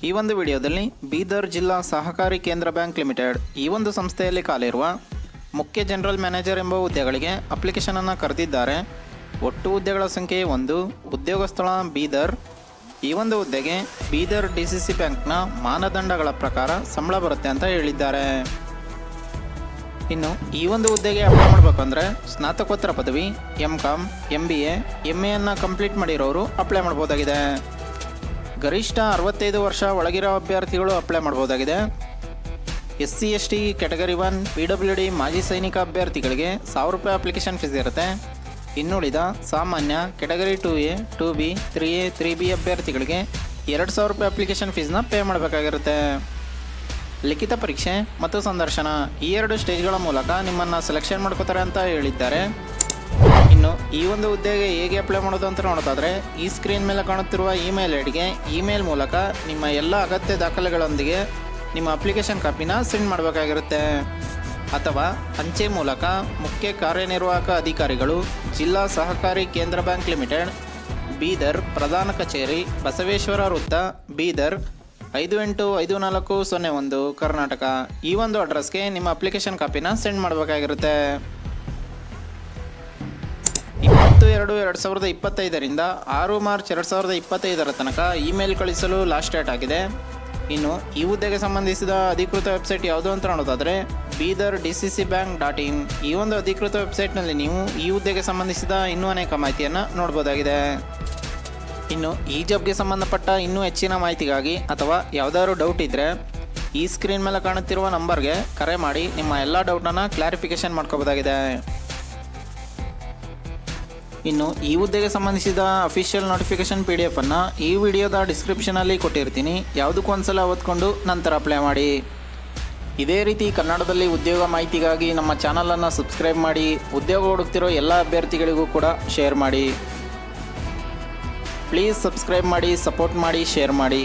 ಈ ಒಂದು ವಿಡಿಯೋದಲ್ಲಿ ಬೀದರ್ ಜಿಲ್ಲಾ ಸಹಕಾರಿ ಕೇಂದ್ರ ಬ್ಯಾಂಕ್ ಲಿಮಿಟೆಡ್ ಈ ಒಂದು ಸಂಸ್ಥೆಯಲ್ಲಿ ಖಾಲಿರುವ ಮುಖ್ಯ ಜನರಲ್ ಮ್ಯಾನೇಜರ್ ಎಂಬ ಹುದ್ದೆಗಳಿಗೆ ಅಪ್ಲಿಕೇಶನ್ ಅನ್ನು ಕರೆದಿದ್ದಾರೆ. ಒಟ್ಟು ಹುದ್ದೆಗಳ ಸಂಖ್ಯೆ 1. ಉದ್ಯೋಗ ಸ್ಥಳ ಬೀದರ್. ಈ ಒಂದು ಹುದ್ದೆಗೆ ಬೀದರ್ DCC ಬ್ಯಾಂಕ್ನ ಮಾನದಂಡಗಳ ಪ್ರಕಾರ ಸಂಬಳ ಬರುತ್ತೆ ಅಂತ ಹೇಳಿದ್ದಾರೆ. ಇನ್ನು ಈ ಒಂದು ಹುದ್ದೆಗೆ ಅಪ್ಲೈ ಮಾಡಬೇಕಂದ್ರೆ ಸ್ನಾತಕೋತ್ತರ ಪದವಿ MCOM, MBA, MA ಅನ್ನು ಕಂಪ್ಲೀಟ್ ಮಾಡಿರೋರು ಅಪ್ಲೈ ಮಾಡ್ಬೋದಾಗಿದೆ. ಗರಿಷ್ಠ 65 ವರ್ಷ ಒಳಗಿರೋ ಅಭ್ಯರ್ಥಿಗಳು ಅಪ್ಲೈ ಮಾಡ್ಬೋದಾಗಿದೆ. SC ST ಕ್ಯಾಟಗರಿ 1 PWD ಮಾಜಿ ಸೈನಿಕ ಅಭ್ಯರ್ಥಿಗಳಿಗೆ 1000 ರೂಪಾಯಿ ಅಪ್ಲಿಕೇಶನ್ ಫೀಸ್ ಇರುತ್ತೆ. ಇನ್ನುಳಿದ ಸಾಮಾನ್ಯ category 2A, 2B, 3A, 3B ಅಭ್ಯರ್ಥಿಗಳಿಗೆ 2000 ರೂಪಾಯಿ ಅಪ್ಲಿಕೇಶನ್ ಫೀಸ್ನ ಪೇ ಮಾಡಬೇಕಾಗಿರುತ್ತೆ. ಲಿಖಿತ ಪರೀಕ್ಷೆ ಮತ್ತು ಸಂದರ್ಶನ ಈ 2 ಸ್ಟೇಜ್ಗಳ ಮೂಲಕ ನಿಮ್ಮನ್ನು ಸೆಲೆಕ್ಷನ್ ಮಾಡ್ಕೋತಾರೆ ಅಂತ ಹೇಳಿದ್ದಾರೆ. ಇನ್ನು ಈ ಒಂದು ಹುದ್ದೆಗೆ ಹೇಗೆ ಅಪ್ಲೈ ಮಾಡೋದು ಅಂತ ನೋಡೋದಾದರೆ ಈ ಸ್ಕ್ರೀನ್ ಮೇಲೆ ಕಾಣುತ್ತಿರುವ ಇಮೇಲ್ ಐಡಿಗೆ ಇಮೇಲ್ ಮೂಲಕ ನಿಮ್ಮ ಎಲ್ಲ ಅಗತ್ಯ ದಾಖಲೆಗಳೊಂದಿಗೆ ನಿಮ್ಮ ಅಪ್ಲಿಕೇಶನ್ ಕಾಪಿನ ಸೆಂಡ್ ಮಾಡಬೇಕಾಗಿರುತ್ತೆ. ಅಥವಾ ಅಂಚೆ ಮೂಲಕ ಮುಖ್ಯ ಕಾರ್ಯನಿರ್ವಾಹಕ ಅಧಿಕಾರಿಗಳು, ಜಿಲ್ಲಾ ಸಹಕಾರಿ ಕೇಂದ್ರ ಬ್ಯಾಂಕ್ ಲಿಮಿಟೆಡ್, ಬೀದರ್, ಪ್ರಧಾನ ಕಚೇರಿ, ಬಸವೇಶ್ವರ ವೃತ್ತ, ಬೀದರ್ 585401 ಕರ್ನಾಟಕ ಈ ಒಂದು ಅಡ್ರೆಸ್ಗೆ ನಿಮ್ಮ ಅಪ್ಲಿಕೇಶನ್ ಕಾಪಿನ ಸೆಂಡ್ ಮಾಡಬೇಕಾಗಿರುತ್ತೆ. 20/2/2025ರಿಂದ 6 ಮಾರ್ಚ್ 2025 ತನಕ ಇಮೇಲ್ ಕಳಿಸಲು ಲಾಸ್ಟ್ ಡೇಟ್ ಆಗಿದೆ. ಇನ್ನು ಈ ಹುದ್ದೆಗೆ ಸಂಬಂಧಿಸಿದ ಅಧಿಕೃತ ವೆಬ್ಸೈಟ್ ಯಾವುದು ಅಂತ ನೋಡೋದಾದರೆ ಬೀದರ್ DCCbank.in ಈ ಒಂದು ಅಧಿಕೃತ ವೆಬ್ಸೈಟ್ನಲ್ಲಿ ನೀವು ಈ ಹುದ್ದೆಗೆ ಸಂಬಂಧಿಸಿದ ಇನ್ನೂ ಅನೇಕ ಮಾಹಿತಿಯನ್ನು ನೋಡ್ಬೋದಾಗಿದೆ. ಇನ್ನು ಈ ಜಾಬ್ಗೆ ಸಂಬಂಧಪಟ್ಟ ಇನ್ನೂ ಹೆಚ್ಚಿನ ಮಾಹಿತಿಗಾಗಿ ಅಥವಾ ಯಾವುದಾದ್ರು ಡೌಟ್ ಇದ್ದರೆ ಈ ಸ್ಕ್ರೀನ್ ಮೇಲೆ ಕಾಣುತ್ತಿರುವ ನಂಬರ್ಗೆ ಕರೆ ಮಾಡಿ ನಿಮ್ಮ ಎಲ್ಲ ಡೌಟನ್ನು ಕ್ಲಾರಿಫಿಕೇಷನ್ ಮಾಡ್ಕೋಬೋದಾಗಿದೆ. ಇನ್ನು ಈ ಹುದ್ದೆಗೆ ಸಂಬಂಧಿಸಿದ ಅಫಿಷಿಯಲ್ ನೋಟಿಫಿಕೇಷನ್ PDF ಅನ್ನು ಈ ವಿಡಿಯೋದ ಡಿಸ್ಕ್ರಿಪ್ಷನಲ್ಲಿ ಕೊಟ್ಟಿರ್ತೀನಿ. ಯಾವುದಕ್ಕೂ ಒಂದ್ಸಲ ಓದ್ಕೊಂಡು ನಂತರ ಅಪ್ಲೈ ಮಾಡಿ. ಇದೇ ರೀತಿ ಕನ್ನಡದಲ್ಲಿ ಉದ್ಯೋಗ ಮಾಹಿತಿಗಾಗಿ ನಮ್ಮ ಚಾನಲನ್ನು ಸಬ್ಸ್ಕ್ರೈಬ್ ಮಾಡಿ. ಉದ್ಯೋಗ ಹುಡುಕ್ತಿರೋ ಎಲ್ಲ ಅಭ್ಯರ್ಥಿಗಳಿಗೂ ಕೂಡ ಶೇರ್ ಮಾಡಿ. ಪ್ಲೀಸ್ ಸಬ್ಸ್ಕ್ರೈಬ್ ಮಾಡಿ, ಸಪೋರ್ಟ್ ಮಾಡಿ, ಶೇರ್ ಮಾಡಿ.